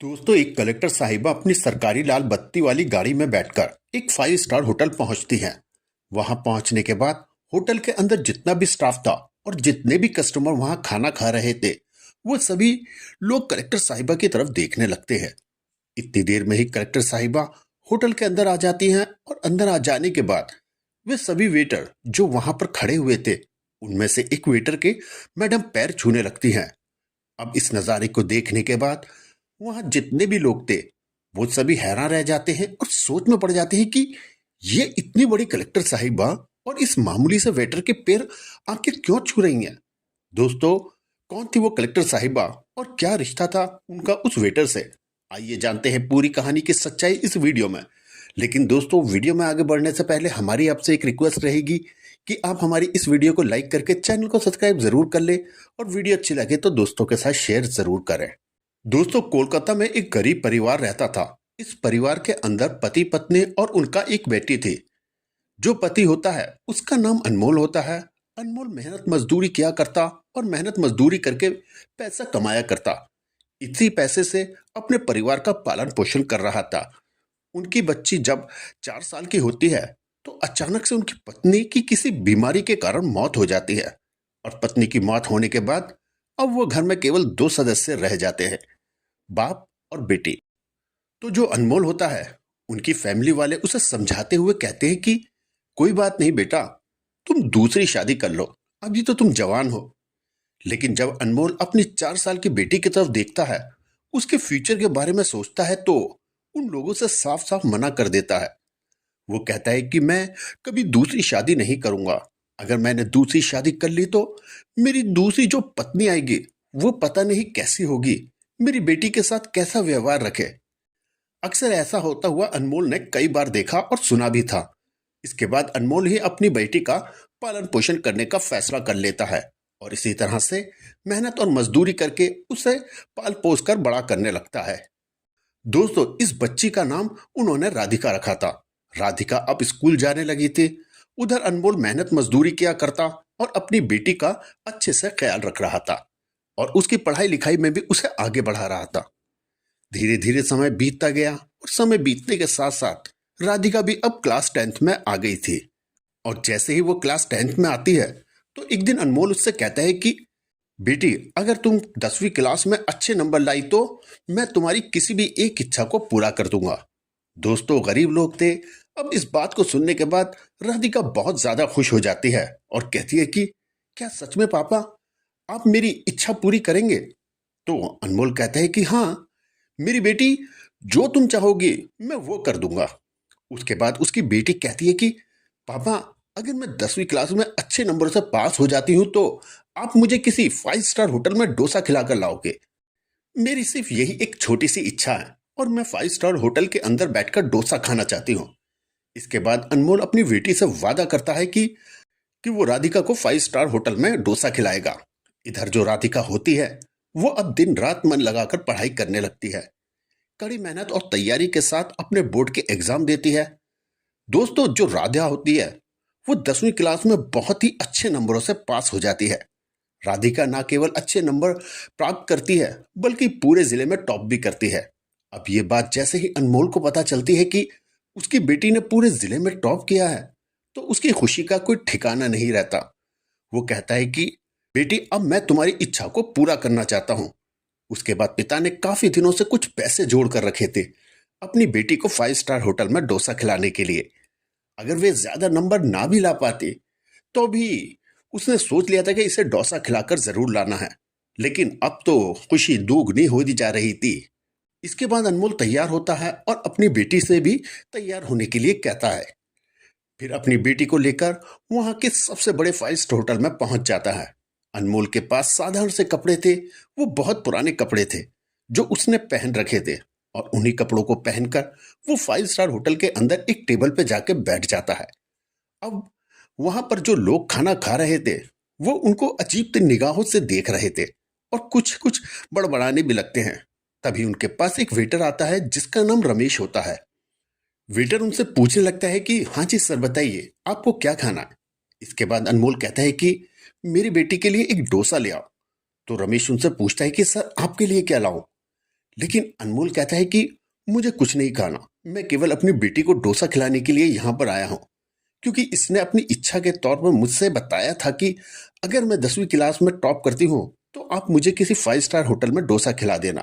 दोस्तों, एक कलेक्टर साहिबा अपनी सरकारी लाल बत्ती वाली गाड़ी में बैठकर एक 5 स्टार होटल पहुंचती हैं। वहां पहुंचने के बाद होटल के अंदर जितना भी स्टाफ था और जितने भी कस्टमर वहां खाना खा रहे थे, वो सभी लोग कलेक्टर साहिबा की तरफ देखने लगते हैं। इतनी देर में ही कलेक्टर साहिबा होटल के अंदर आ जाती हैं और अंदर आ जाने के बाद वे सभी वेटर जो वहां पर खड़े हुए थे, उनमें से एक वेटर के मैडम पैर छूने लगती हैं। अब इस नज़ारे को देखने के बाद वहां जितने भी लोग थे, वो सभी हैरान रह जाते हैं और सोच में पड़ जाते हैं कि ये इतनी बड़ी कलेक्टर साहिबा और इस मामूली से वेटर के पैर आखिर क्यों छू रही हैं। दोस्तों, कौन थी वो कलेक्टर साहिबा और क्या रिश्ता था उनका उस वेटर से? आइए जानते हैं पूरी कहानी की सच्चाई इस वीडियो में। लेकिन दोस्तों, वीडियो में आगे बढ़ने से पहले हमारी आपसे एक रिक्वेस्ट रहेगी कि आप हमारी इस वीडियो को लाइक करके चैनल को सब्सक्राइब जरूर कर ले और वीडियो अच्छी लगे तो दोस्तों के साथ शेयर जरूर करें। दोस्तों, कोलकाता में एक गरीब परिवार रहता था। इस परिवार के अंदर पति पत्नी और उनका एक बेटी थी। जो पति होता है उसका नाम अनमोल होता है। अनमोल मेहनत मजदूरी किया करता और मेहनत मजदूरी करके पैसा कमाया करता। इसी पैसे से अपने परिवार का पालन पोषण कर रहा था। उनकी बच्ची जब 4 साल की होती है तो अचानक से उनकी पत्नी की किसी बीमारी के कारण मौत हो जाती है। और पत्नी की मौत होने के बाद अब वो घर में केवल 2 सदस्य रह जाते हैं, बाप और बेटी। तो जो अनमोल होता है, उनकी फैमिली वाले उसे समझाते हुए कहते हैं कि कोई बात नहीं बेटा, तुम दूसरी शादी कर लो, अभी तो तुम जवान हो। लेकिन जब अनमोल अपनी 4 साल की बेटी की तरफ देखता है, उसके फ्यूचर के बारे में सोचता है, तो उन लोगों से साफ साफ मना कर देता है। वो कहता है कि मैं कभी दूसरी शादी नहीं करूंगा। अगर मैंने दूसरी शादी कर ली तो मेरी दूसरी जो पत्नी आएगी वो पता नहीं कैसी होगी, मेरी बेटी के साथ कैसा व्यवहार रखे। अक्सर ऐसा होता हुआ अनमोल ने कई बार देखा और सुना भी था। इसके बाद अनमोल ही अपनी बेटी का पालन पोषण करने का फैसला कर लेता है और इसी तरह से मेहनत और मजदूरी करके उसे पाल पोस कर बड़ा करने लगता है। दोस्तों, इस बच्ची का नाम उन्होंने राधिका रखा था। राधिका अब स्कूल जाने लगी थी। उधर अनमोल मेहनत मजदूरी किया करता और अपनी बेटी का अच्छे से ख्याल रख रहा था और उसकी पढ़ाई लिखाई में भी उसे आगे बढ़ा रहा था। धीरे धीरे समय बीतता गया और समय बीतने के साथ साथ राधिका भी अब क्लास 10th में आ गई थी। और जैसे ही वो क्लास 10th में आती है तो एक दिन अनमोल उससे कहता है कि बेटी, अगर तुम 10वीं क्लास में अच्छे नंबर लाई तो मैं तुम्हारी किसी भी एक इच्छा को पूरा कर दूंगा। दोस्तों, गरीब लोग थे। अब इस बात को सुनने के बाद राधिका बहुत ज्यादा खुश हो जाती है और कहती है कि क्या सच में पापा, आप मेरी इच्छा पूरी करेंगे? तो अनमोल कहता है कि हाँ मेरी बेटी, जो तुम चाहोगी मैं वो कर दूंगा। उसके बाद उसकी बेटी कहती है कि पापा, अगर मैं 10वीं क्लास में अच्छे नंबर से पास हो जाती हूँ तो आप मुझे किसी 5 स्टार होटल में डोसा खिलाकर लाओगे। मेरी सिर्फ यही एक छोटी सी इच्छा है और मैं 5 स्टार होटल के अंदर बैठकर डोसा खाना चाहती हूँ। इसके बाद अनमोल अपनी बेटी से वादा करता है कि वो राधिका को 5 स्टार होटल में डोसा खिलाएगा। इधर जो राधिका होती है, वो अब दिन रात मन लगाकर पढ़ाई करने लगती है। कड़ी मेहनत और तैयारी के साथ अपने बोर्ड के एग्जाम देती है। दोस्तों, जो राधा होती है वो 10वीं क्लास में बहुत ही अच्छे नंबरों से पास हो जाती है। राधिका ना केवल अच्छे नंबर प्राप्त करती है बल्कि पूरे जिले में टॉप भी करती है। अब ये बात जैसे ही अनमोल को पता चलती है कि उसकी बेटी ने पूरे जिले में टॉप किया है, तो उसकी खुशी का कोई ठिकाना नहीं रहता। वो कहता है कि बेटी, अब मैं तुम्हारी इच्छा को पूरा करना चाहता हूँ। उसके बाद पिता ने काफी दिनों से कुछ पैसे जोड़ कर रखे थे अपनी बेटी को 5 स्टार होटल में डोसा खिलाने के लिए। अगर वे ज्यादा नंबर ना भी ला पाती तो भी उसने सोच लिया था कि इसे डोसा खिलाकर जरूर लाना है। लेकिन अब तो खुशी दोगुनी होती जा रही थी। इसके बाद अनमोल तैयार होता है और अपनी बेटी से भी तैयार होने के लिए कहता है। फिर अपनी बेटी को लेकर वहां के सबसे बड़े 5 स्टार होटल में पहुंच जाता है। अनमोल के पास साधारण से कपड़े थे। वो बहुत पुराने कपड़े थे जो उसने पहन रखे थे और उन्हीं कपड़ों को पहनकर वो 5 स्टार होटल के अंदर एक टेबल पे जाके बैठ जाता है। अब वहां पर जो लोग खाना खा रहे थे वो उनको अजीब निगाहों से देख रहे थे और कुछ कुछ बड़बड़ाने भी लगते हैं। तभी उनके पास एक वेटर आता है जिसका नाम रमेश होता है। वेटर उनसे पूछने लगता है कि हाँ जी सर, बताइए आपको क्या खाना है। इसके बाद अनमोल कहता है कि मेरी बेटी के लिए एक डोसा ले आओ। तो रमेश उनसे पूछता है कि सर, आपके लिए क्या लाऊं? लेकिन अनमोल कहता है कि मुझे कुछ नहीं खाना, मैं केवल अपनी बेटी को डोसा खिलाने के लिए यहाँ पर आया हूँ, क्योंकि इसने अपनी इच्छा के तौर पर मुझसे बताया था कि अगर मैं 10वीं क्लास में टॉप करती हूँ तो आप मुझे किसी 5 स्टार होटल में डोसा खिला देना।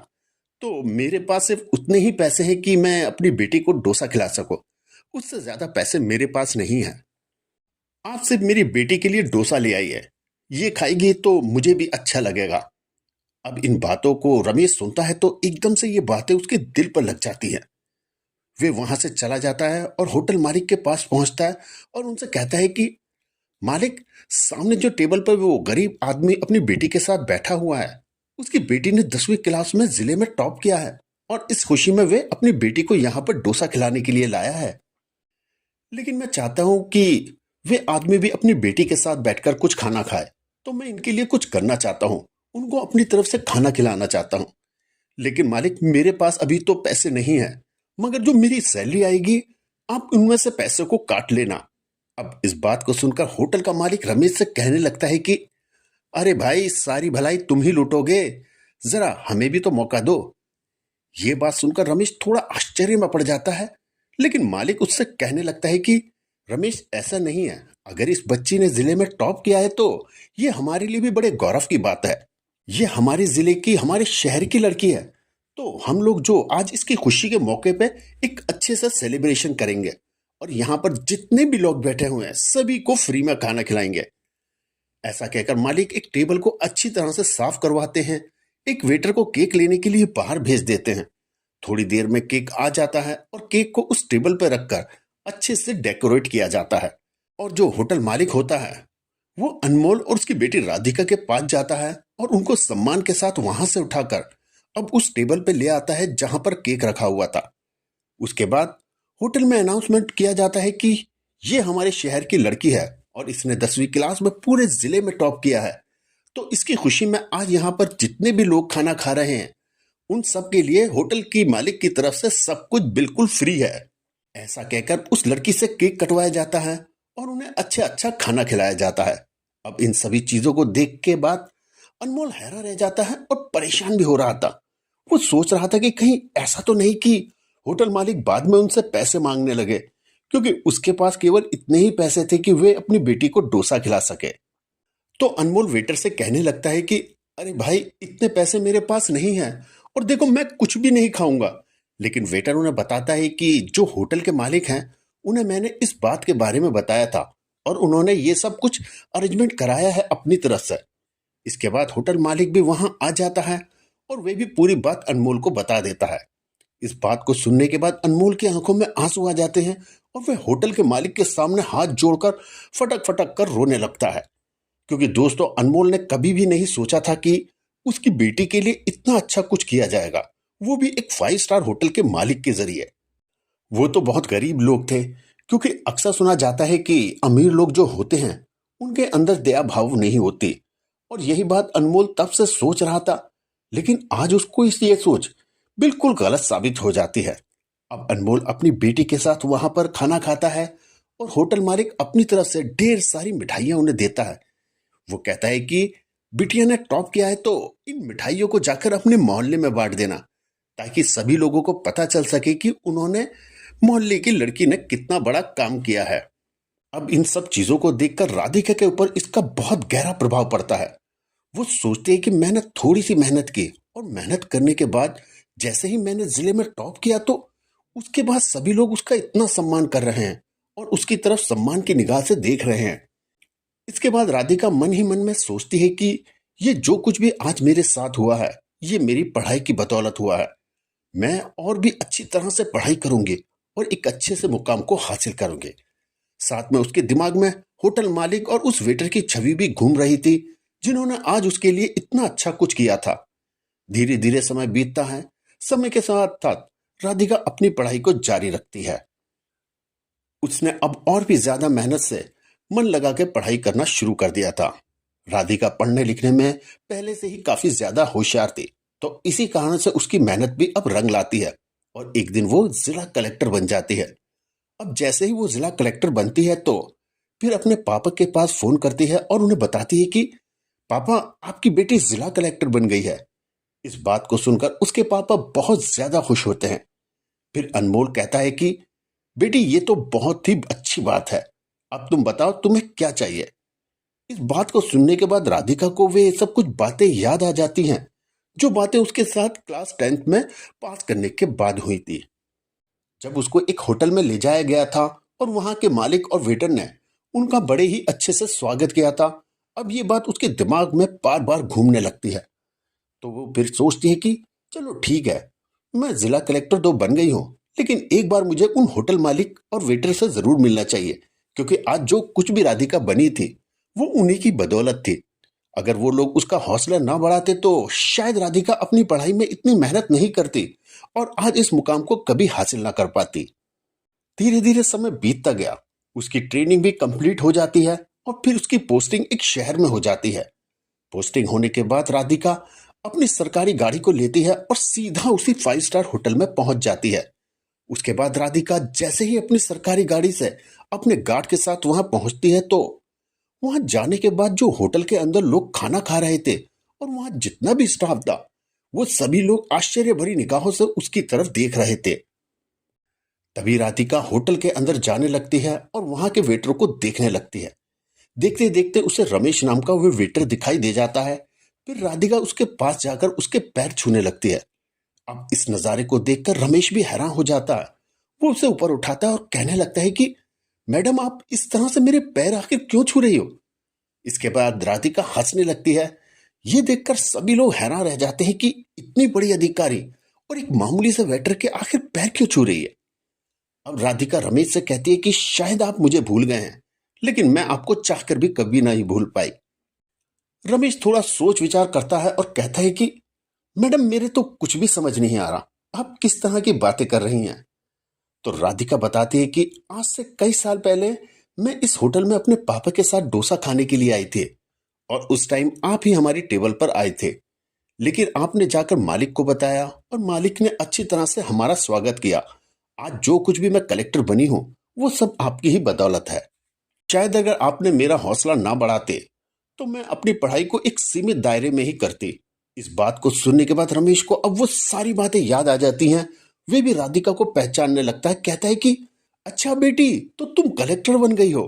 तो मेरे पास सिर्फ उतने ही पैसे हैं कि मैं अपनी बेटी को डोसा खिला सकूं, उससे ज्यादा पैसे मेरे पास नहीं है। आप सिर्फ मेरी बेटी के लिए डोसा ले आई है, ये खाएगी तो मुझे भी अच्छा लगेगा। अब इन बातों को रमेश सुनता है तो एकदम से ये बातें उसके दिल पर लग जाती हैं। वे वहां से चला जाता है और होटल मालिक के पास पहुंचता है और उनसे कहता है कि मालिक, सामने जो टेबल पर वो गरीब आदमी अपनी बेटी के साथ बैठा हुआ है, उसकी बेटी ने 10वीं क्लास में जिले में टॉप किया है और इस खुशी में वे अपनी बेटी को यहाँ पर डोसा खिलाने के लिए लाया है। लेकिन मैं चाहता हूँ कि वे आदमी भी अपनी बेटी के साथ बैठकर कुछ खाना खाए, तो मैं इनके लिए कुछ करना चाहता हूँ, उनको अपनी तरफ से खाना खिलाना चाहता हूँ। लेकिन मालिक, मेरे पास अभी तो पैसे नहीं है, मगर जो मेरी सैलरी आएगी आप उनमें से पैसे को काट लेना। अब इस बात को सुनकर होटल का मालिक रमेश से कहने लगता है कि अरे भाई, सारी भलाई तुम ही लूटोगे, जरा हमें भी तो मौका दो। ये बात सुनकर रमेश थोड़ा आश्चर्य में पड़ जाता है, लेकिन मालिक उससे कहने लगता है कि रमेश, ऐसा नहीं है, अगर इस बच्ची ने जिले में टॉप किया है तो ये हमारे लिए भी बड़े गौरव की बात है। ये हमारे जिले की, हमारे शहर की लड़की है, तो हम लोग जो आज इसकी खुशी के मौके पे एक अच्छे से सेलिब्रेशन करेंगे और यहाँ पर जितने भी लोग बैठे हुए हैं सभी को फ्री में खाना खिलाएंगे। ऐसा कहकर मालिक एक टेबल को अच्छी तरह से साफ करवाते हैं, एक वेटर को केक लेने के लिए बाहर भेज देते हैं। थोड़ी देर में केक आ जाता है और केक को उस टेबल पर रखकर अच्छे से डेकोरेट किया जाता है। और जो होटल मालिक होता है वो अनमोल और उसकी बेटी राधिका के पास जाता है और उनको सम्मान के साथ वहां से उठाकर अब उस टेबल पे ले आता है जहां पर केक रखा हुआ था। उसके बाद होटल में अनाउंसमेंट किया जाता है कि ये हमारे शहर की लड़की है और इसने 10वीं क्लास में पूरे जिले में टॉप किया है, तो इसकी खुशी में आज यहाँ पर जितने भी लोग खाना खा रहे हैं उन सब के लिए होटल की मालिक की तरफ से सब कुछ बिल्कुल फ्री है। ऐसा कहकर उस लड़की से केक कटवाया जाता है और उन्हें अच्छा खाना खिलाया जाता है। अब इन सभी चीजों को देख के बाद अनमोल हैरान रह जाता है और परेशान भी हो रहा था। वो सोच रहा था कि कहीं ऐसा तो नहीं कि होटल मालिक बाद में उनसे पैसे मांगने लगे, क्योंकि उसके पास केवल इतने ही पैसे थे कि वे अपनी बेटी को डोसा खिला सके। तो अनमोल वेटर से कहने लगता है कि अरे भाई, इतने पैसे मेरे पास नहीं हैं और देखो मैं कुछ भी नहीं खाऊंगा। लेकिन वेटर उन्हें बताता है कि जो होटल के मालिक हैं उन्हें मैंने इस बात के बारे में बताया था और उन्होंने ये सब कुछ अरेंजमेंट कराया है अपनी तरफ से। इसके बाद होटल मालिक भी वहां आ जाता है और वे भी पूरी बात अनमोल को बता देता है। इस बात को सुनने के बाद अनमोल की आंखों में आंसू आ जाते हैं और वह होटल के मालिक के सामने हाथ जोड़कर फटक फटक कर रोने लगता है, क्योंकि दोस्तों अनमोल ने कभी भी नहीं सोचा था कि उसकी बेटी के लिए इतना अच्छा कुछ किया जाएगा, वो भी एक 5 स्टार होटल के मालिक के जरिए। वो तो बहुत गरीब लोग थे, क्योंकि अक्सर सुना जाता है कि अमीर लोग जो होते हैं उनके अंदर दया भाव नहीं होती, और यही बात अनमोल तब से सोच रहा था। लेकिन आज उसको ये सोच बिल्कुल गलत साबित हो जाती है। अब अनमोल अपनी बेटी के साथ वहां पर खाना खाता है और होटल मालिक अपनी तरफ से ढेर सारी मिठाइयां उन्हें देता है। वो कहता है कि बिटिया ने टॉप किया है तो इन मिठाइयों को जाकर अपने मोहल्ले में बांट देना, ताकि सभी लोगों को पता चल सके कि उन्होंने मोहल्ले की लड़की ने कितना बड़ा काम किया है। अब इन सब चीजों को देखकर राधिका के ऊपर इसका बहुत गहरा प्रभाव पड़ता है। वो सोचती है कि मैंने थोड़ी सी मेहनत की और मेहनत करने के बाद जैसे ही मैंने जिले में टॉप किया तो उसके बाद सभी लोग उसका इतना सम्मान कर रहे हैं और उसकी तरफ सम्मान की निगाह से देख रहे हैं। इसके बाद राधिका मन ही मन में सोचती है कि ये जो कुछ भी आज मेरे साथ हुआ है ये मेरी पढ़ाई की बदौलत हुआ है। मैं और भी अच्छी तरह से पढ़ाई करूंगी और एक अच्छे से मुकाम को हासिल करूंगी। साथ में उसके दिमाग में होटल मालिक और उस वेटर की छवि भी घूम रही थी, जिन्होंने आज उसके लिए इतना अच्छा कुछ किया था। धीरे धीरे समय बीतता है। समय के साथ साथ राधिका अपनी पढ़ाई को जारी रखती है। उसने अब और भी ज्यादा मेहनत से मन लगा के पढ़ाई करना शुरू कर दिया था। राधिका पढ़ने लिखने में पहले से ही काफी ज्यादा होशियार थी, तो इसी कारण से उसकी मेहनत भी अब रंग लाती है और एक दिन वो जिला कलेक्टर बन जाती है। अब जैसे ही वो जिला कलेक्टर बनती है तो फिर अपने पापा के पास फोन करती है और उन्हें बताती है कि पापा, आपकी बेटी जिला कलेक्टर बन गई है। इस बात को सुनकर उसके पापा बहुत ज्यादा खुश होते हैं। फिर अनमोल कहता है कि बेटी ये तो बहुत ही अच्छी बात है, अब तुम बताओ तुम्हें क्या चाहिए। इस बात को सुनने के बाद राधिका को वे सब कुछ बातें याद आ जाती हैं जो बातें उसके साथ क्लास 10th में पास करने के बाद हुई थी, जब उसको एक होटल में ले जाया गया था और वहां के मालिक और वेटर ने उनका बड़े ही अच्छे से स्वागत किया था। अब ये बात उसके दिमाग में बार बार घूमने लगती है, तो वो फिर सोचती है कि चलो ठीक है, मैं जिला कलेक्टर तो बन गई हूँ, लेकिन एक बार मुझे उन होटल मालिक और वेटर से जरूर मिलना चाहिए, क्योंकि आज जो कुछ भी राधिका बनी थी वो उन्हीं की बदौलत थी। अगर वो लोग उसका हौसला ना बढ़ाते तो शायद राधिका अपनी पढ़ाई में इतनी मेहनत नहीं करती और आज इस मुकाम को कभी हासिल ना कर पाती। धीरे धीरे समय बीतता गया, उसकी ट्रेनिंग भी कंप्लीट हो जाती है और फिर उसकी पोस्टिंग एक शहर में हो जाती है। पोस्टिंग होने के बाद राधिका अपनी सरकारी गाड़ी को लेती है और सीधा उसी 5 स्टार होटल में पहुंच जाती है। उसके बाद राधिका जैसे ही अपनी सरकारी गाड़ी से अपने गार्ड के साथ वहां पहुंचती है तो वहां जाने के बाद जो होटल के अंदर लोग खाना खा रहे थे और वहां जितना भी स्टाफ था वो सभी लोग आश्चर्य भरी निगाहों से उसकी तरफ देख रहे थे। तभी राधिका होटल के अंदर जाने लगती है और वहां के वेटर को देखने लगती है। देखते देखते उसे रमेश नाम का वो वेटर दिखाई दे जाता है। फिर राधिका उसके पास जाकर उसके पैर छूने लगती है। अब इस नजारे को देखकर रमेश भी हैरान हो जाता है। वो उसे ऊपर उठाता है और कहने लगता है कि मैडम आप इस तरह से मेरे पैर आखिर क्यों छू रही हो। इसके बाद राधिका हंसने लगती है। ये देखकर सभी लोग हैरान रह जाते हैं कि इतनी बड़ी अधिकारी और एक मामूली से वेटर के आखिर पैर क्यों छू रही है। अब राधिका रमेश से कहती है कि शायद आप मुझे भूल गए हैं, लेकिन मैं आपको चाहकर भी कभी नहीं भूल पाई। रमेश थोड़ा सोच विचार करता है और कहता है कि मैडम मेरे तो कुछ भी समझ नहीं आ रहा, आप किस तरह की बातें कर रही हैं। तो राधिका बताती है कि आज से कई साल पहले मैं इस होटल में अपने पापा के साथ डोसा खाने के लिए आई थी और उस टाइम आप ही हमारी टेबल पर आए थे, लेकिन आपने जाकर मालिक को बताया और मालिक ने अच्छी तरह से हमारा स्वागत किया। आज जो कुछ भी मैं कलेक्टर बनी हूं वो सब आपकी ही बदौलत है। शायद अगर आपने मेरा हौसला ना बढ़ाते तो मैं अपनी पढ़ाई को एक सीमित दायरे में ही करती। इस बात को सुनने के बाद रमेश को अब वो सारी बातें याद आ जाती हैं। वे भी राधिका को पहचानने लगता है। कहता है कि अच्छा बेटी, तो तुम कलेक्टर बन गई हो।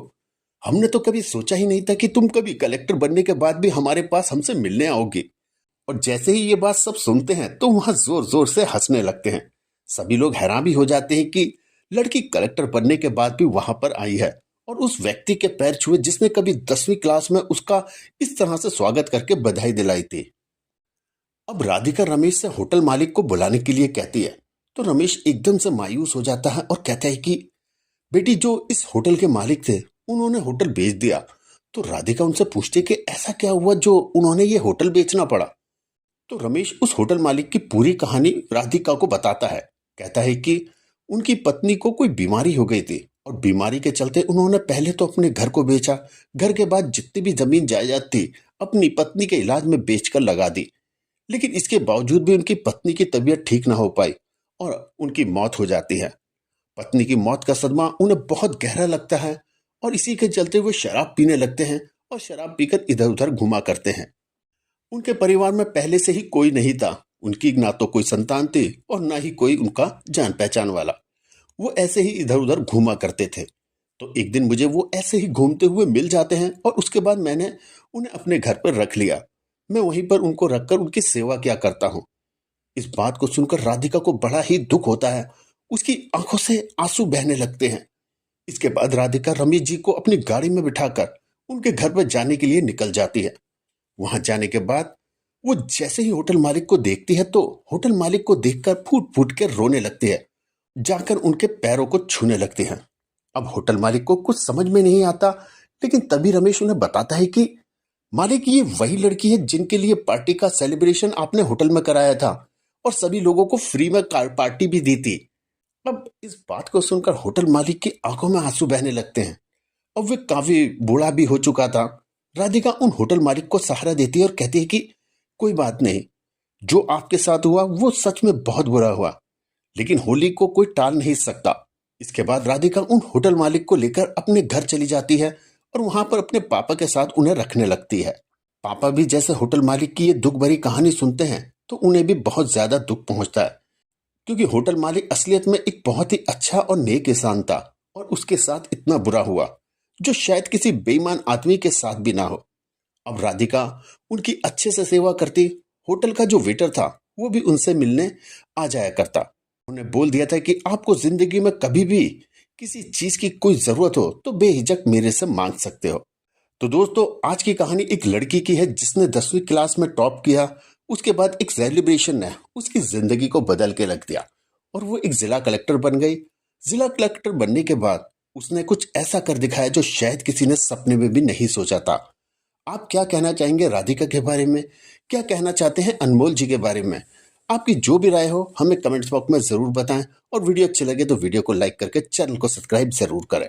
हमने तो कभी सोचा ही नहीं था कि तुम कभी कलेक्टर बनने के बाद भी हमारे पास हमसे मिलने आओगी। और जैसे ही ये बात सब सुनते हैं तो वहां जोर जोर से हंसने लगते हैं। सभी लोग हैरान भी हो जाते हैं कि लड़की कलेक्टर बनने के बाद भी वहां पर आई है और उस व्यक्ति के पैर छुए जिसने कभी 10वीं क्लास में उसका इस तरह से स्वागत करके बधाई दिलाई थी। अब राधिका रमेश से होटल मालिक को बुलाने के लिए कहती है तो रमेश एकदम से मायूस हो जाता है और कहता है कि बेटी जो इस होटल के मालिक थे उन्होंने होटल बेच दिया। तो राधिका उनसे पूछती कि ऐसा क्या हुआ जो उन्होंने ये होटल बेचना पड़ा। तो रमेश उस होटल मालिक की पूरी कहानी राधिका को बताता है। कहता है कि उनकी पत्नी को कोई बीमारी हो गई थी और बीमारी के चलते उन्होंने पहले तो अपने घर को बेचा, घर के बाद जितनी भी जमीन जायदाद थी अपनी पत्नी के इलाज में बेचकर लगा दी। लेकिन इसके बावजूद भी उनकी पत्नी की तबीयत ठीक ना हो पाई और उनकी मौत हो जाती है। पत्नी की मौत का सदमा उन्हें बहुत गहरा लगता है और इसी के चलते वो शराब पीने लगते हैं और शराब पीकर इधर उधर घुमा करते हैं। उनके परिवार में पहले से ही कोई नहीं था, उनकी ना तो कोई संतान थी और ना ही कोई उनका जान पहचान वाला। वो ऐसे ही इधर उधर घूमा करते थे। तो एक दिन मुझे वो ऐसे ही घूमते हुए मिल जाते हैं और उसके बाद मैंने उन्हें अपने घर पर रख लिया। मैं वहीं पर उनको रखकर उनकी सेवा किया करता हूँ। इस बात को सुनकर राधिका को बड़ा ही दुख होता है। उसकी आंखों से आंसू बहने लगते हैं। इसके बाद राधिका रमेश जी को अपनी गाड़ी में बिठाकर उनके घर पर जाने के लिए निकल जाती है। वहां जाने के बाद वो जैसे ही होटल मालिक को देखती है तो होटल मालिक को देखकर फूट फूट के रोने लगती है, जाकर उनके पैरों को छूने लगती हैं। अब होटल मालिक को कुछ समझ में नहीं आता, लेकिन तभी रमेश उन्हें बताता है कि मालिक ये वही लड़की है जिनके लिए पार्टी का सेलिब्रेशन आपने होटल में कराया था और सभी लोगों को फ्री में पार्टी भी दी थी। अब इस बात को सुनकर होटल मालिक की आंखों में आंसू बहने लगते हैं। अब वे काफी बूढ़ा भी हो चुका था। राधिका उन होटल मालिक को सहारा देती है और कहती है कि कोई बात नहीं, जो आपके साथ हुआ वो सच में बहुत बुरा हुआ, लेकिन होली को कोई टाल नहीं सकता। इसके बाद राधिका उन होटल मालिक को लेकर अपने घर चली जाती है और वहां पर अपने पापा के साथ उन्हें रखने लगती है। पापा भी जैसे होटल मालिक की ये दुख भरी कहानी सुनते हैं तो उन्हें भी बहुत ज्यादा दुख पहुंचता है, क्योंकि होटल मालिक असलियत में एक बहुत ही अच्छा और नेक इंसान था और उसके साथ इतना बुरा हुआ, जो शायद किसी बेईमान आदमी के साथ भी ना हो। अब राधिका उनकी अच्छे से सेवा करती। होटल का जो वेटर था वो भी उनसे मिलने आ जाया करता। उन्हें बोल दिया था कि आपको जिंदगी में कभी भी किसी चीज की कोई जरूरत हो तो बेहिचक मेरे से मांग सकते हो। तो दोस्तों, आज की कहानी एक लड़की की है जिसने 10वीं क्लास में टॉप किया। उसके बाद एक सेलिब्रेशन ने उसकी जिंदगी को बदल के रख दिया और वो एक जिला कलेक्टर बन गई। जिला कलेक्टर बनने के बाद उसने कुछ ऐसा कर दिखाया जो शायद किसी ने सपने में भी नहीं सोचा था। आप क्या कहना चाहेंगे राधिका के बारे में? क्या कहना चाहते हैं अनमोल जी के बारे में? आपकी जो भी राय हो हमें कमेंट्स बॉक्स में जरूर बताएं और वीडियो अच्छी लगे तो वीडियो को लाइक करके चैनल को सब्सक्राइब जरूर करें।